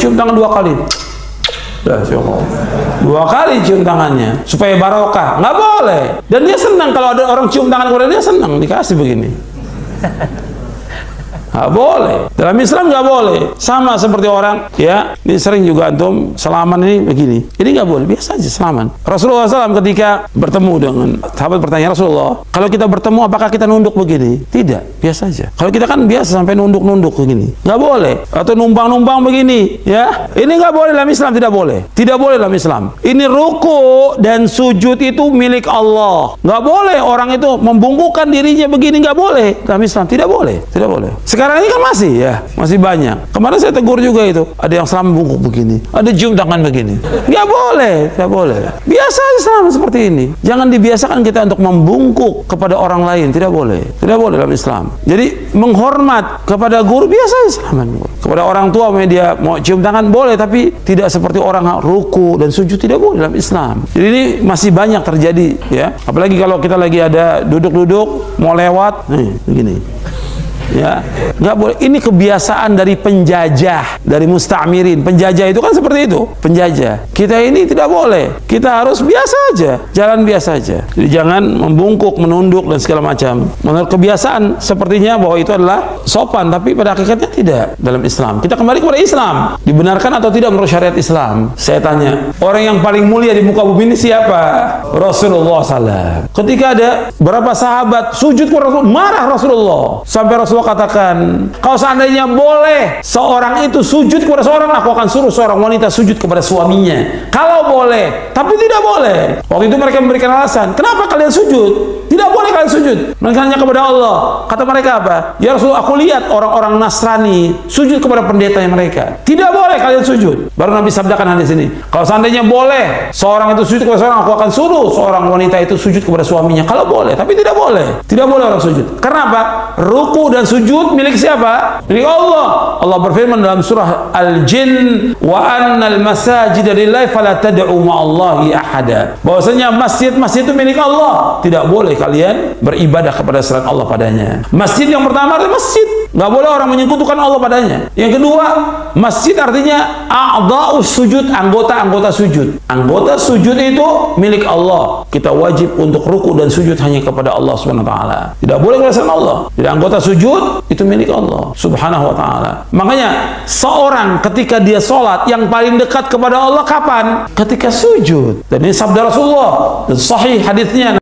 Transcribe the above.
cium tangan 2 kali. Dua kali cium tangannya supaya barokah. Nggak boleh. Dan dia senang kalau ada orang cium tangan kepada dia, senang dikasih begini. Nggak boleh. Dalam Islam nggak boleh. Sama seperti orang, ya, ini sering juga antum salaman ini begini. Ini nggak boleh, biasa aja salaman. Rasulullah SAW ketika bertemu dengan sahabat bertanya, Rasulullah, kalau kita bertemu apakah kita nunduk begini? Tidak, biasa aja. Kalau kita kan biasa sampai nunduk-nunduk begini, nggak boleh. Atau numpang-numpang begini, ya. Ini nggak boleh dalam Islam, tidak boleh. Tidak boleh dalam Islam. Ini ruku dan sujud itu milik Allah. Nggak boleh orang itu membungkukkan dirinya begini, nggak boleh dalam Islam, tidak boleh, tidak boleh. Sekarang ini kan masih, ya, masih banyak. Kemarin saya tegur juga itu, ada yang salam bungkuk begini, ada cium tangan begini. Nggak boleh, nggak boleh. Biasa aja salam seperti ini. Jangan dibiasakan kita untuk membungkuk kepada orang lain, tidak boleh, tidak boleh dalam Islam. Jadi menghormat kepada guru biasa aja salaman. Kepada orang tua dia mau cium tangan boleh, tapi tidak seperti orang ruku dan sujud, tidak boleh dalam Islam. Jadi ini masih banyak terjadi, ya. Apalagi kalau kita lagi ada duduk-duduk mau lewat, nih begini. Ya, nggak boleh. Ini kebiasaan dari penjajah, dari musta'mirin. Penjajah itu kan seperti itu, penjajah. Kita ini tidak boleh. Kita harus biasa aja, jalan biasa aja. Jadi jangan membungkuk, menunduk dan segala macam. Menurut kebiasaan sepertinya bahwa itu adalah sopan, tapi pada hakikatnya tidak dalam Islam. Kita kembali kepada Islam. Dibenarkan atau tidak menurut syariat Islam? Saya tanya, orang yang paling mulia di muka bumi ini siapa? Rasulullah SAW. Ketika ada berapa sahabat sujud kepada Rasul, marah Rasulullah sampai Rasulullah katakan, kalau seandainya boleh seorang itu sujud kepada seorang, aku akan suruh seorang wanita sujud kepada suaminya. Kalau boleh, tapi tidak boleh. Waktu itu mereka memberikan alasan, kenapa kalian sujud? Tidak boleh kalian sujud, melainkan hanya kepada Allah. Kata mereka apa? Ya Rasul, aku lihat orang-orang Nasrani sujud kepada pendetanya mereka. Tidak boleh kalian sujud. Baru Nabi sabdakan hadis ini, kalau seandainya boleh seorang itu sujud kepada seorang, aku akan suruh seorang wanita itu sujud kepada suaminya. Kalau boleh, tapi tidak boleh. Tidak boleh orang sujud. Kenapa? Ruku dan sujud milik siapa? Milik Allah. Allah berfirman dalam surah Al-Jin, wa annal masajida lillahi fala tad'u ma'allahi ahada. Bahwasanya masjid-masjid itu milik Allah. Tidak boleh kalian beribadah kepada selain Allah padanya. Masjid yang pertama adalah masjid. Nggak boleh orang menyekutukan Allah padanya. Yang kedua, masjid artinya a'dha'us sujud, anggota-anggota sujud. Anggota sujud itu milik Allah. Kita wajib untuk ruku dan sujud hanya kepada Allah Subhanahu wa taala. Tidak boleh kepada selain Allah. Jadi anggota sujud itu milik Allah Subhanahu wa taala. Makanya seorang ketika dia sholat yang paling dekat kepada Allah kapan? Ketika sujud. Dan ini sabda Rasulullah, sahih hadisnya.